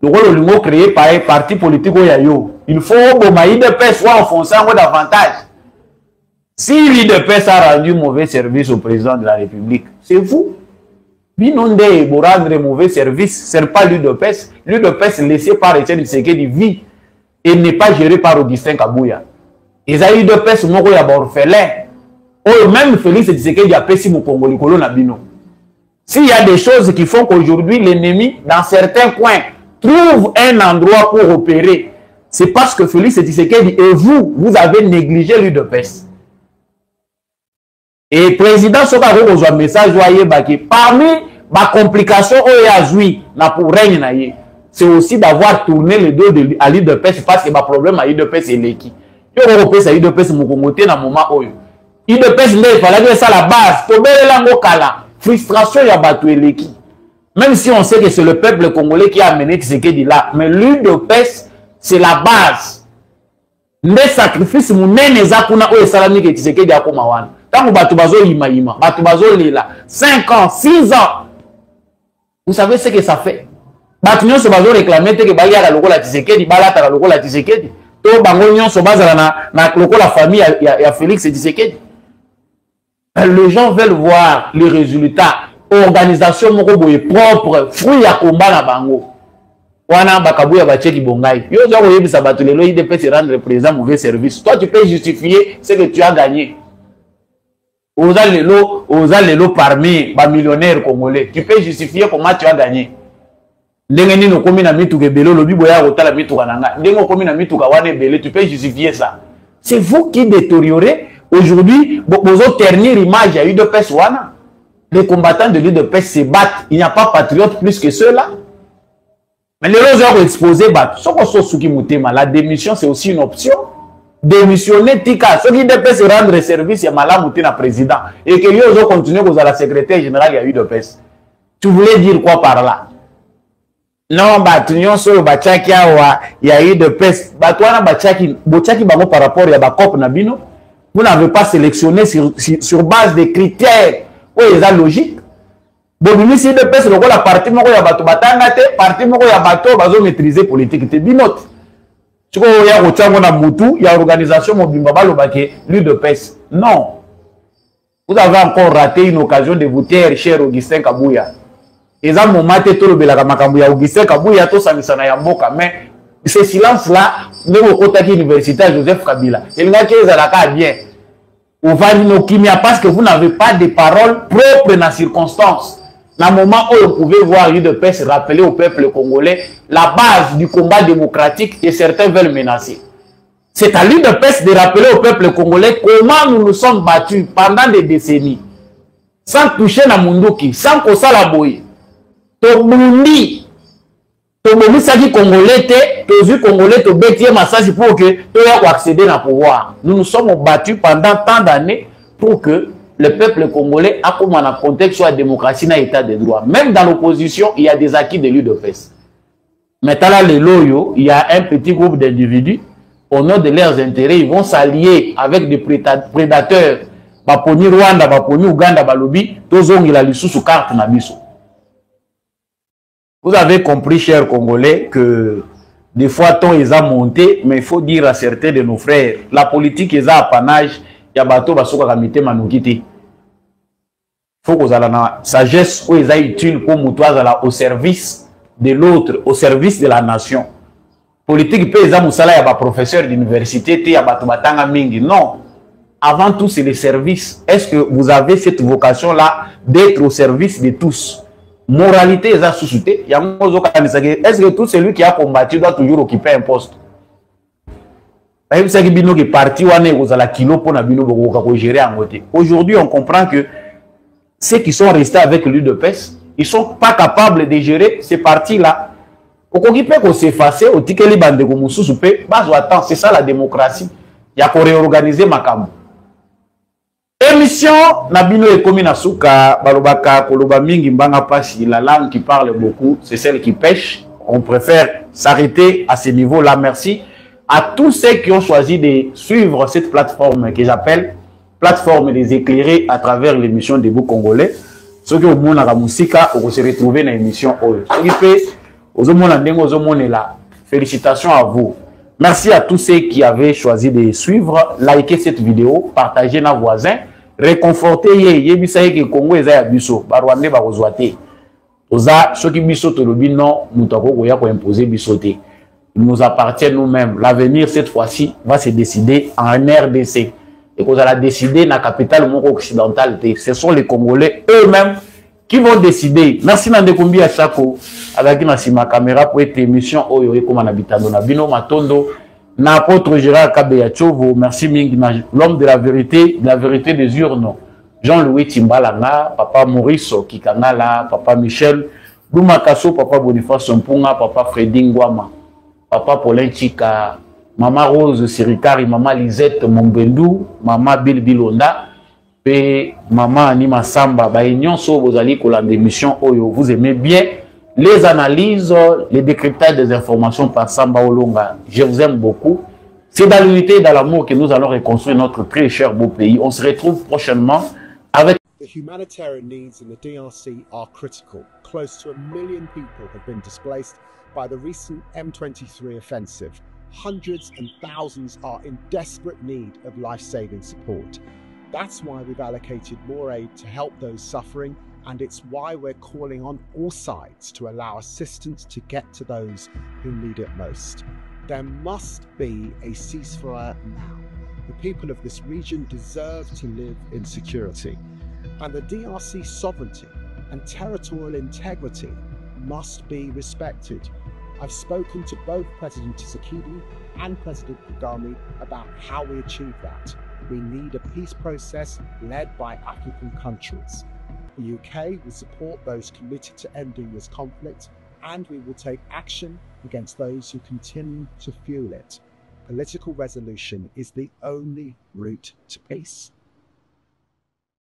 Le rôle créé par un parti politique, il faut que l'UDPS soit enfoncé davantage. Si l'UDPS a rendu mauvais service au président de la République, c'est vous. Binonde pour rendre mauvais service, ce n'est pas l'UDPS. L'UDPS laissé par Etienne Tshisekedi vie et n'est pas géré par Augustin Kabouya. Et ça l'UDPS moko ya orphelin. Ou même Félix Tshisekedi a pesi mon Congolais kolo na bino. S'il y a des choses qui font qu'aujourd'hui l'ennemi, dans certains coins, trouve un endroit pour opérer, c'est parce que Félix Tshisekedi et vous avez négligé l'UDPS. Et le président Soka a reçu un message parmi les complications pour règne, c'est aussi d'avoir tourné le dos à l'UDPS parce que le problème à l'UDPS est l'équipe. l'UDPS à l'UDPS Mokomoté dans le moment où l'UDPS il fallait que ça la base, pour frustration il y a battu l'équipe. Même si on sait que c'est le peuple congolais qui a amené Tshisekedi là, mais l'UDPS, c'est la base. Les sacrifices, les zakuna ou les salami que Tshisekedi a comme awan. Tant que Batubazo ima, Batubazo lila, 5 ans, 6 ans. Vous savez ce que ça fait? Batunyon se bazo réclamer que Baya la lokola Tshisekedi, Balata la lokola Tshisekedi. To bangonyon se base na lokola famille ya Félix Tshisekedi. Les gens veulent voir les résultats. Organisation moko boye propre fruit ya combat na bango wana bakabuya ba cheki bongai yo zo yebisa batu lelo IDP se rendre président mauvais service. Toi tu peux justifier ce que tu as gagné aux lelo parmi ba millionnaires congolais, tu peux justifier comment tu as gagné. ndenge nini okomi na mituka ebele olobi boya kotala mituka na ngai ndenge okomi na mituka wana ebele tu peux justifier ça. C'est vous qui détériorez aujourd'hui bozo ternir image ya UDPS wana. Les combattants de l'UDPS se battent, il n'y a pas patriote plus que ceux-là. Mais les gens ont exposé la démission c'est aussi une option. Démissionner tika ceux qui doivent se rendre service il y a malamuté na président et que les gens continuent à la secrétaire générale il y a UDPS. Tu voulais dire quoi par là? Non, batunion sur le bachaki il y a UDPS. Batouana bachaki bango par rapport à bakop nabino. Vous n'avez pas sélectionné sur base des critères où ils ont logique. Bon, si UDPS la partie moko ya bato batanga te, partie moko ya bato bazo maîtriser politique te binote. Tu vois, il y a na mutu, il y a organisation mobimba balobake l'UDPS. Non. Vous avez encore raté une occasion de vous taire, cher Augustin Kabouya. Ils ont momenté tout le belaka makambu ya Augustin Kabouya to samisana ya mboka, mais ce silence là, ne au côté universitaire Joseph Kabila. Il n'a qu'à ezalaka bien. Ou va kimia parce que vous n'avez pas de paroles propres dans les circonstances. Dans le moment où vous pouvez voir l'UDPS rappeler au peuple congolais la base du combat démocratique que certains veulent menacer. C'est à l'UDPS de rappeler au peuple congolais comment nous nous sommes battus pendant des décennies. Sans toucher na munduki, sans kosala boye. Tobundi. Tobundi saki congolais te, tozu congolais to betie massage pour que tu accéder au pouvoir. Nous nous sommes battus pendant tant d'années pour que le peuple congolais a comme un contexte soit démocratie et état de droit. Même dans l'opposition, il y a des acquis de l'UDPS. Maintenant, les loyaux, il y a un petit groupe d'individus, au nom de leurs intérêts, ils vont s'allier avec des prédateurs. Baponi Rwanda, Baponi Ouganda, Balobi, tozong il a lu sous carte na biso. Vous avez compris, chers Congolais, que des fois, ton ils ont monté, mais il faut dire à certains de nos frères, la politique ils ont apanage. Il y a bateau basoka kamite manukiti. Faut que la sagesse où ils ont utile pour moutoise au service de l'autre, au service de la nation. Politique peut être musala ya ba professeur d'université te ya bato batanga mingi. Non. Avant tout c'est le service. Est-ce que vous avez cette vocation là d'être au service de tous? Moralité est sous-souté. Est-ce que tout celui qui a combattu doit toujours occuper un poste? Aujourd'hui, on comprend que ceux qui sont restés avec l'UDPS, ils ne sont pas capables de gérer ces partis-là. C'est ça la démocratie. Il y a qu'on réorganiser ma cam. Émission Nabino et Kominasuka, Balobaka, Koloba Mingi, Mbanga Pasi, la langue qui parle beaucoup, c'est celle qui pêche. On préfère s'arrêter à ce niveau-là. Merci à tous ceux qui ont choisi de suivre cette plateforme que j'appelle plateforme des éclairés à travers l'émission des Debout Congolais. Ceux qui ont mon musica, on se retrouver dans l'émission. Félicitations à vous. Merci à tous ceux qui avaient choisi de suivre, liker cette vidéo, partager nos voisins, réconforter Yebisaye que Congo est à Bisso, Barwande Barozouate. Oza, ceux qui Bisso Tolobino, nous t'avons imposer Bissoté. Il nous appartient nous-mêmes. L'avenir, cette fois-ci, va se décider en RDC. Et qu'on a décidé dans la capitale occidentale. Ce sont les Congolais eux-mêmes qui vont décider. Merci Nandekumbi à Chako. Avec ma caméra pour être émission Oyo comme un habitant de Nabino Matondo. N'apôtre Gérard Kabeyachovo. Merci Ming, l'homme de la vérité des urnes. Jean-Louis Timbalanga, Papa Maurice Kikangala, Papa Michel Lumakaso, Papa Boniface Mpunga, Papa Freddy Ngwama. Papa Paulin Chika, Maman Rose Sirikari, Maman Lisette Mombendou, Maman Bill Bilonda, et Maman Anima Samba, Baignon So, vous allez pour la démission Oyo. Vous aimez bien les analyses, les décryptages des informations par Samba Olonga. Je vous aime beaucoup. C'est dans l'unité et dans l'amour que nous allons reconstruire notre très cher beau pays. On se retrouve prochainement avec. The humanitarian needs in the DRC are critical. Close to 1 million people have been displaced by the recent M23 offensive. Hundreds and thousands are in desperate need of life-saving support. That's why we've allocated more aid to help those suffering, and it's why we're calling on all sides to allow assistance to get to those who need it most. There must be a ceasefire now. The people of this region deserve to live in security, and the DRC sovereignty and territorial integrity must be respected. I've spoken to both President Tshisekedi and President Kagame about how we achieve that. We need a peace process led by African countries. The UK will support those committed to ending this conflict, and we will take action against those who continue to fuel it. Political resolution is the only route to peace.